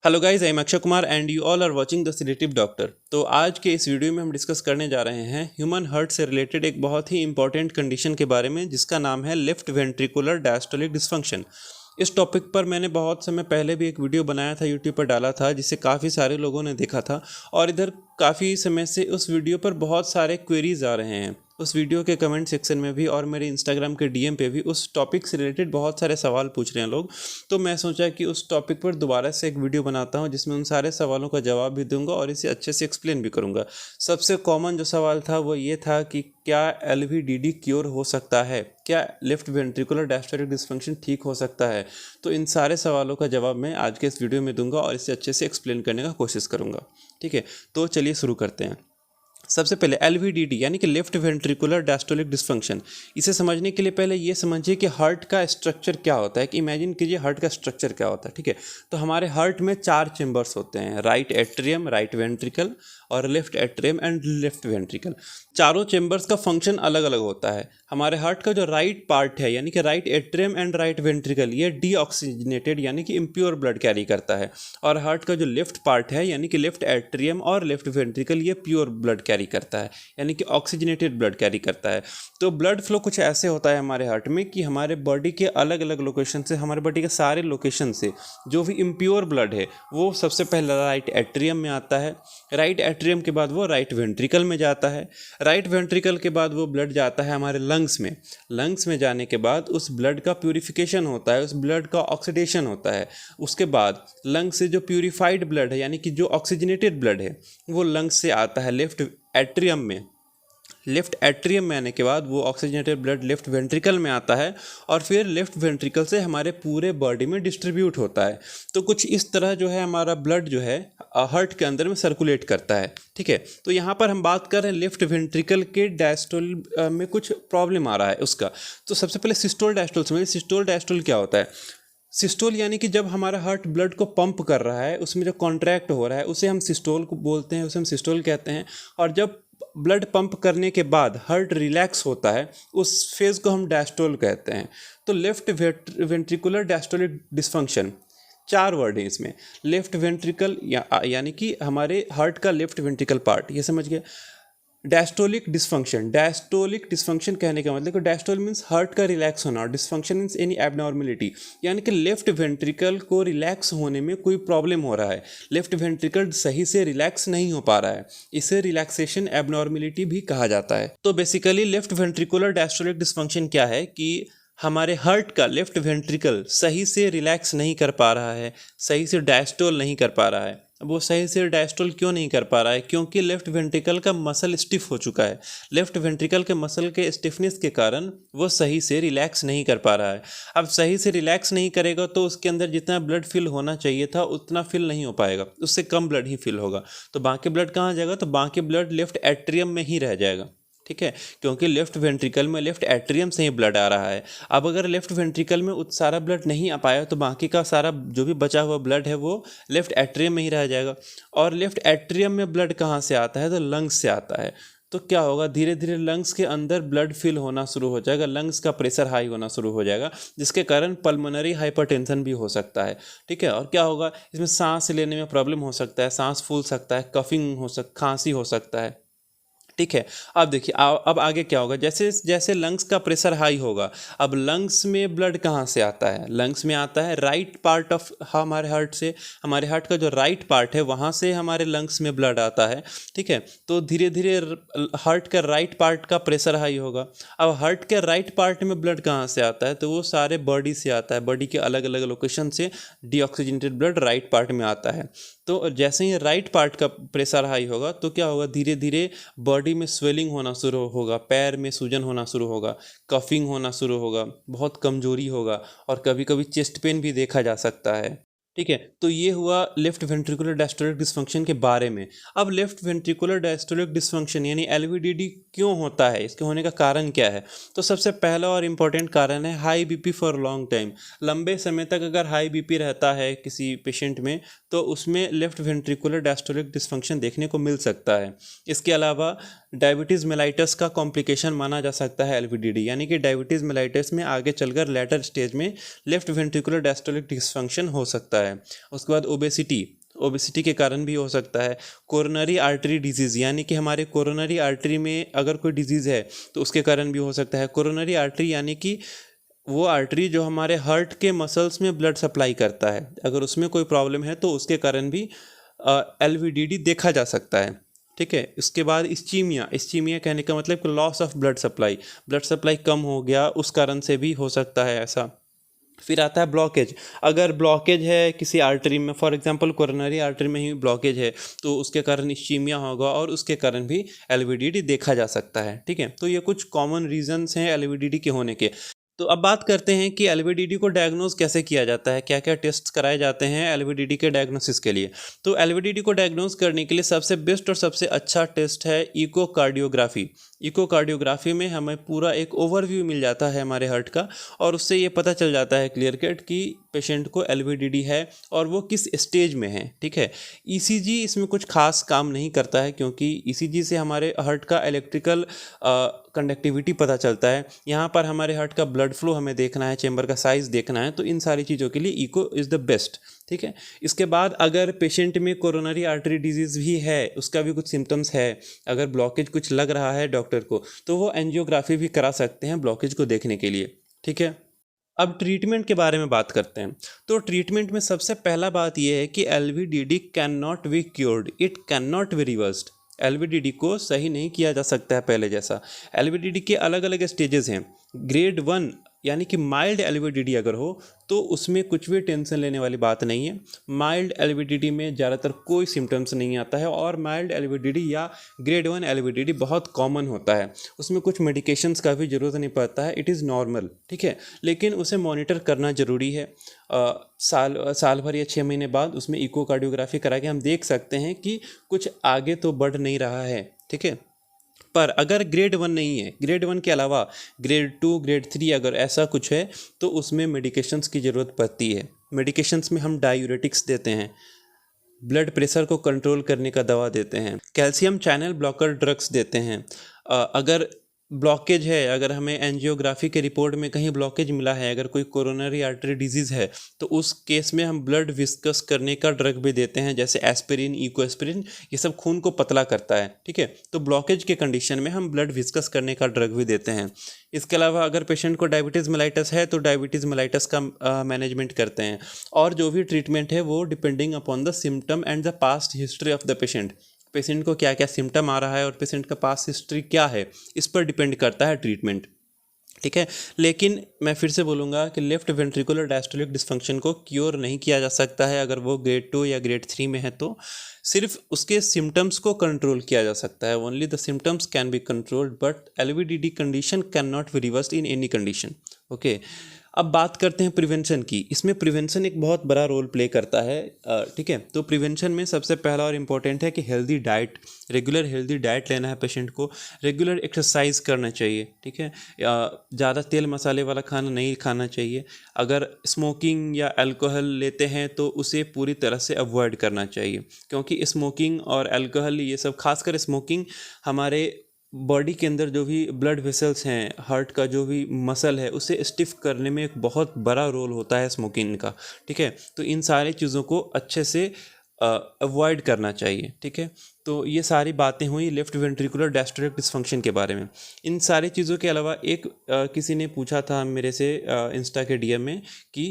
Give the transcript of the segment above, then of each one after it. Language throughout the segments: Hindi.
Hello guys, I am Akshay Kumar and you all are watching the sedative doctor. तो आज के इस वीडियो में हम डिस्कस करने जा रहे हैं ह्यूमन हार्ट से रिलेटेड एक बहुत ही इंपॉर्टेंट कंडीशन के बारे में, जिसका नाम है लेफ्ट वेंट्रिकुलर डायस्टोलिक डिसफंक्शन। इस टॉपिक पर मैंने बहुत समय पहले भी एक वीडियो बनाया था, यूट्यूब पर डाला था, जिसे काफ़ी सारे लोगों ने देखा था। और इधर काफ़ी समय से उस वीडियो पर बहुत सारे क्वेरीज आ रहे हैं। उस वीडियो के कमेंट सेक्शन में भी और मेरे इंस्टाग्राम के डीएम पे भी उस टॉपिक से रिलेटेड बहुत सारे सवाल पूछ रहे हैं लोग। तो मैं सोचा कि उस टॉपिक पर दोबारा से एक वीडियो बनाता हूं, जिसमें उन सारे सवालों का जवाब भी दूंगा और इसे अच्छे से एक्सप्लेन भी करूंगा। सबसे कॉमन जो सवाल था वो ये था कि क्या एलवीडीडी क्योर हो सकता है, क्या लेफ्ट वेंट्रिकुलर डायस्टोलिक डिसफंक्शन ठीक हो सकता है। तो इन सारे सवालों का जवाब मैं आज के इस वीडियो में दूंगा और इसे अच्छे से एक्सप्लेन करने का कोशिश करूंगा। ठीक है, तो चलिए शुरू करते हैं। सबसे पहले एलवीडीडी यानी कि लेफ्ट वेंट्रिकुलर डायस्टोलिक डिसफंक्शन, इसे समझने के लिए पहले ये समझिए कि हार्ट का स्ट्रक्चर क्या होता है। कि इमेजिन कीजिए हार्ट का स्ट्रक्चर क्या होता है। ठीक है, तो हमारे हार्ट में 4 चेंबर्स होते हैं, राइट एट्रियम, राइट वेंट्रिकल और left atrium and left ventricle. चारों चेंबर्स का फंक्शन अलग अलग होता है। हमारे हार्ट का जो राइट पार्ट है यानी कि right atrium and right ventricle, ये डीऑक्सीजनेटेड यानी कि इम्प्योर ब्लड कैरी करता है। और हार्ट का जो लेफ्ट पार्ट है यानी कि लेफ्ट एट्रियम और लेफ्ट वेंट्रिकल, ये प्योर ब्लड कैरी करता है यानी कि ऑक्सीजनेटेड ब्लड कैरी करता है। तो ब्लड फ्लो कुछ ऐसे होता है हमारे हार्ट में कि हमारे बॉडी के अलग अलग लोकेशन से, हमारे बॉडी के सारे लोकेशन से जो भी इम्प्योर ब्लड है वो सबसे पहले राइट एट्रियम में आता है। राइट एट्रियम के बाद वो राइट वेंट्रिकल में जाता है। राइट वेंट्रिकल के बाद वो ब्लड जाता है हमारे लंग्स में। लंग्स में जाने के बाद उस ब्लड का प्यूरिफिकेशन होता है, उस ब्लड का ऑक्सीडेशन होता है। उसके बाद लंग से जो प्यूरिफाइड ब्लड है यानी कि जो ऑक्सीजनेटेड ब्लड है वो लंग्स से आता है लेफ्ट एट्रियम में। लेफ्ट एट्रियम में आने के बाद वो ऑक्सीजनेटेड ब्लड लेफ्ट वेंट्रिकल में आता है और फिर लेफ्ट वेंट्रिकल से हमारे पूरे बॉडी में डिस्ट्रीब्यूट होता है। तो कुछ इस तरह जो है हमारा ब्लड जो है हार्ट के अंदर में सर्कुलेट करता है। ठीक है, तो यहाँ पर हम बात कर रहे हैं लेफ्ट वेंट्रिकल के डायस्टोल में कुछ प्रॉब्लम आ रहा है उसका। तो सबसे पहले सिस्टोल डायस्टोल समझिए। सिस्टोल डायस्टोल क्या होता है? सिस्टोल यानी कि जब हमारा हार्ट ब्लड को पंप कर रहा है, उसमें जो कॉन्ट्रैक्ट हो रहा है उसे हम सिस्टोल को बोलते हैं, उसे हम सिस्टोल कहते हैं। और जब ब्लड पंप करने के बाद हार्ट रिलैक्स होता है, उस फेज़ को हम डायस्टोल कहते हैं। तो left ventricular diastolic dysfunction, 4 word हैं इसमें। लेफ्ट वेंट्रिकल यानी कि हमारे हार्ट का लेफ्ट वेंट्रिकल पार्ट, ये समझ गए। डायस्टोलिक डिसफंक्शन, डायस्टोलिक डिसफंक्शन कहने का मतलब कि डायस्टोल मीन्स हार्ट का रिलैक्स होना और डिसफंक्शन मीन्स एनी एबनॉर्मेलिटी, यानी कि लेफ्ट वेंट्रिकल को रिलैक्स होने में कोई प्रॉब्लम हो रहा है, लेफ्ट वेंट्रिकल सही से रिलैक्स नहीं हो पा रहा है। इसे रिलैक्सेशन एबनॉर्मेलिटी भी कहा जाता है। तो basically left ventricular diastolic dysfunction क्या है कि हमारे हार्ट का लेफ्ट वेंट्रिकल सही से रिलैक्स नहीं कर पा रहा है, सही से डायस्टोल नहीं कर पा रहा है। अब वो सही से डायस्टोल क्यों नहीं कर पा रहा है? क्योंकि लेफ्ट वेंट्रिकल का मसल स्टिफ हो चुका है। लेफ्ट वेंट्रिकल के मसल के स्टिफनेस के कारण वो सही से रिलैक्स नहीं कर पा रहा है। अब सही से रिलैक्स नहीं करेगा तो उसके अंदर जितना ब्लड फिल होना चाहिए था उतना फिल नहीं हो पाएगा, उससे कम ब्लड ही फिल होगा। तो बाकी ब्लड कहाँ जाएगा? तो बाकी ब्लड लेफ्ट एट्रियम में ही रह जाएगा। ठीक है, क्योंकि लेफ्ट वेंट्रिकल में लेफ्ट एट्रियम से ही ब्लड आ रहा है। अब अगर लेफ्ट वेंट्रिकल में सारा ब्लड नहीं आ पाया तो बाकी का सारा जो भी बचा हुआ ब्लड है वो लेफ्ट एट्रियम में ही रह जाएगा। और लेफ्ट एट्रियम में ब्लड कहाँ से आता है? तो लंग्स से आता है। तो क्या होगा? धीरे धीरे लंग्स के अंदर ब्लड फिल होना शुरू हो जाएगा, लंग्स का प्रेशर हाई होना शुरू हो जाएगा, जिसके कारण पल्मोनरी हाइपरटेंशन भी हो सकता है। ठीक है, और क्या होगा? इसमें सांस लेने में प्रॉब्लम हो सकता है, सांस फूल सकता है, कफिंग खांसी हो सकता है। ठीक है, अब देखिए अब आगे क्या होगा? जैसे जैसे लंग्स का प्रेशर हाई होगा, अब लंग्स में ब्लड कहाँ से आता है? लंग्स में आता है राइट पार्ट ऑफ हमारे हार्ट से। हमारे हार्ट का जो राइट पार्ट है वहाँ से हमारे लंग्स में ब्लड आता है। ठीक है, तो धीरे धीरे हार्ट का राइट पार्ट का प्रेशर हाई होगा। अब हार्ट के राइट पार्ट में ब्लड कहाँ से आता है? तो वो सारे बॉडी से आता है, बॉडी के अलग अलग लोकेशन से डीऑक्सीजनेटेड ब्लड राइट पार्ट में आता है। तो जैसे ही राइट पार्ट का प्रेशर हाई होगा तो क्या होगा? धीरे धीरे बॉडी में स्वेलिंग होना शुरू होगा, पैर में सूजन होना शुरू होगा, कफिंग होना शुरू होगा, बहुत कमजोरी होगा और कभी कभी चेस्ट पेन भी देखा जा सकता है। ठीक है, तो ये हुआ लेफ्ट वेंट्रिकुलर डायस्टोलिक डिसफंक्शन के बारे में। अब लेफ्ट वेंट्रिकुलर डायस्टोलिक डिसफंक्शन यानी एलवीडीडी क्यों होता है, इसके होने का कारण क्या है? तो सबसे पहला और इम्पॉर्टेंट कारण है high BP for long time. लंबे समय तक अगर हाई बीपी रहता है किसी पेशेंट में तो उसमें लेफ्ट वेंट्रिकुलर डायस्टोलिक डिसफंक्शन देखने को मिल सकता है। इसके अलावा डायबिटीज़ मेलाइटस का कॉम्प्लिकेशन माना जा सकता है एलवीडीडी, यानी कि डायबिटीज़ मेलाइटस में आगे चलकर लेटर स्टेज में लेफ्ट वेंट्रिकुलर डायस्टोलिक डिसफंक्शन हो सकता है। है। उसके बाद ओबेसिटी के कारण भी हो सकता है। कोरोनरी आर्टरी डिजीज़, यानी कि हमारे कोरोनरी आर्टरी में अगर कोई डिजीज़ है तो उसके कारण भी हो सकता है। कोरोनरी आर्टरी यानी कि वो आर्टरी जो हमारे हार्ट के मसल्स में ब्लड सप्लाई करता है, अगर उसमें कोई प्रॉब्लम है तो उसके कारण भी एलवीडीडी देखा जा सकता है। ठीक है। इसके बाद इस्चीमिया कहने का मतलब लॉस ऑफ ब्लड सप्लाई कम हो गया, उस कारण से भी हो सकता है ऐसा। फिर आता है ब्लॉकेज। अगर ब्लॉकेज है किसी आर्टरी में, फॉर एग्जांपल कोरोनरी आर्टरी में ही ब्लॉकेज है, तो उसके कारण इस्चीमिया होगा और उसके कारण भी एलवीडीडी देखा जा सकता है। ठीक है। तो ये कुछ कॉमन रीजंस हैं एलवीडीडी के होने के। तो अब बात करते हैं कि एलवीडीडी को डायग्नोज कैसे किया जाता है, क्या क्या टेस्ट कराए जाते हैं एलवीडीडी के डायग्नोसिस के लिए। तो एलवीडीडी को डायग्नोज करने के लिए सबसे बेस्ट और सबसे अच्छा टेस्ट है इकोकार्डियोग्राफी। इकोकार्डियोग्राफी में हमें पूरा एक ओवरव्यू मिल जाता है हमारे हार्ट का, और उससे ये पता चल जाता है क्लियर कट कि पेशेंट को एलवीडीडी है और वो किस स्टेज में है। ठीक है। ईसीजी इसमें कुछ खास काम नहीं करता है, क्योंकि ईसीजी से हमारे हार्ट का इलेक्ट्रिकल कंडक्टिविटी पता चलता है। यहाँ पर हमारे हार्ट का ब्लड फ्लो हमें देखना है, चेंबर का साइज़ देखना है, तो इन सारी चीज़ों के लिए इको इज़ द बेस्ट। ठीक है। इसके बाद अगर पेशेंट में कोरोनरी आर्टरी डिजीज़ भी है, उसका भी कुछ सिम्टम्स है, अगर ब्लॉकेज कुछ लग रहा है डॉक्टर को, तो वो एंजियोग्राफी भी करा सकते हैं ब्लॉकेज को देखने के लिए। ठीक है। अब ट्रीटमेंट के बारे में बात करते हैं। तो ट्रीटमेंट में सबसे पहला बात यह है कि LVDD can not be cured, it can not be reversed. LVDD को सही नहीं किया जा सकता है पहले जैसा। एलवीडीडी के अलग अलग स्टेजेस हैं। ग्रेड 1 यानी कि माइल्ड एलवीडीडी अगर हो तो उसमें कुछ भी टेंशन लेने वाली बात नहीं है। माइल्ड एलवीडीडी में ज़्यादातर कोई सिम्टम्स नहीं आता है, और माइल्ड एलवीडीडी या ग्रेड 1 एलवीडीडी बहुत कॉमन होता है। उसमें कुछ मेडिकेशंस का भी ज़रूरत नहीं पड़ता है, इट इज़ नॉर्मल। ठीक है। लेकिन उसे मॉनिटर करना ज़रूरी है। साल भर या 6 महीने बाद उसमें इकोकार्डियोग्राफी करा के हम देख सकते हैं कि कुछ आगे तो बढ़ नहीं रहा है। ठीक है। पर अगर ग्रेड 1 नहीं है, ग्रेड 1 के अलावा ग्रेड 2 ग्रेड 3 अगर ऐसा कुछ है, तो उसमें मेडिकेशंस की ज़रूरत पड़ती है। मेडिकेशंस में हम डायूरेटिक्स देते हैं, ब्लड प्रेशर को कंट्रोल करने का दवा देते हैं, कैल्शियम चैनल ब्लॉकर ड्रग्स देते हैं। अगर ब्लॉकेज है, अगर हमें एंजियोग्राफी के रिपोर्ट में कहीं ब्लॉकेज मिला है, अगर कोई कोरोनरी आर्टरी डिजीज़ है, तो उस केस में हम ब्लड विस्कस करने का ड्रग भी देते हैं, जैसे एस्पिरिन, इकोएस्पिरिन। ये सब खून को पतला करता है। ठीक है। तो ब्लॉकेज के कंडीशन में हम ब्लड विस्कस करने का ड्रग भी देते हैं। इसके अलावा अगर पेशेंट को डायबिटीज़ मेलाइटस है तो डायबिटीज़ मेलाइटस का मैनेजमेंट करते हैं। और जो भी ट्रीटमेंट है वो depending upon the symptom and the past history of the patient को क्या क्या सिम्टम आ रहा है और पेशेंट का पास्ट हिस्ट्री क्या है, इस पर डिपेंड करता है ट्रीटमेंट। ठीक है। लेकिन मैं फिर से बोलूँगा कि लेफ्ट वेंट्रिकुलर डायस्टोलिक डिस्फंक्शन को क्योर नहीं किया जा सकता है। अगर वो ग्रेड 2 या ग्रेड 3 में है तो सिर्फ उसके सिम्टम्स को कंट्रोल किया जा सकता है। Only the symptoms can be controlled, but LVDD condition can not be reversed in any condition. Okay. अब बात करते हैं प्रिवेंशन की। इसमें प्रिवेंशन एक बहुत बड़ा रोल प्ले करता है। ठीक है। तो प्रिवेंशन में सबसे पहला और इम्पोर्टेंट है कि healthy diet, regular healthy diet लेना है पेशेंट को, रेगुलर एक्सरसाइज करना चाहिए। ठीक है। ज़्यादा तेल मसाले वाला खाना नहीं खाना चाहिए। अगर स्मोकिंग या अल्कोहल लेते हैं तो उसे पूरी तरह से अवॉइड करना चाहिए, क्योंकि स्मोकिंग और अल्कोहल ये सब, खासकर स्मोकिंग, हमारे बॉडी के अंदर जो भी ब्लड वेसल्स हैं, हार्ट का जो भी मसल है, उसे स्टिफ करने में एक बहुत बड़ा रोल होता है स्मोकिंग का। ठीक है। तो इन सारी चीज़ों को अच्छे से अवॉइड करना चाहिए। ठीक है। तो ये सारी बातें हुई लेफ्ट वेंट्रिकुलर डायस्टोलिक डिस्फंक्शन के बारे में। इन सारी चीज़ों के अलावा एक किसी ने पूछा था मेरे से इंस्टा के डीएम में कि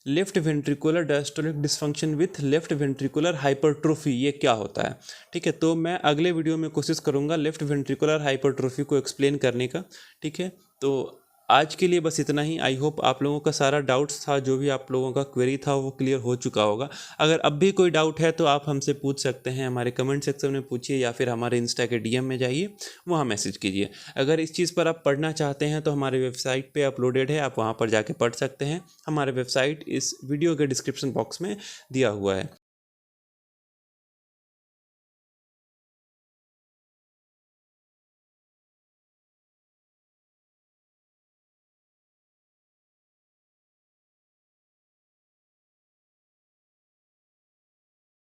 left ventricular diastolic dysfunction with left ventricular hypertrophy ये क्या होता है। ठीक है। तो मैं अगले वीडियो में कोशिश करूँगा लेफ्ट वेंट्रिकुलर हाइपरट्रोफी को एक्सप्लेन करने का। ठीक है। तो आज के लिए बस इतना ही। आई होप आप लोगों का सारा डाउट्स था, जो भी आप लोगों का क्वेरी था वो क्लियर हो चुका होगा। अगर अब भी कोई डाउट है तो आप हमसे पूछ सकते हैं, हमारे कमेंट सेक्शन में पूछिए या फिर हमारे इंस्टा के डीएम में जाइए, वहाँ मैसेज कीजिए। अगर इस चीज़ पर आप पढ़ना चाहते हैं तो हमारे वेबसाइट पे अपलोडेड है, आप वहाँ पर जाके पढ़ सकते हैं। हमारे वेबसाइट इस वीडियो के डिस्क्रिप्शन बॉक्स में दिया हुआ है।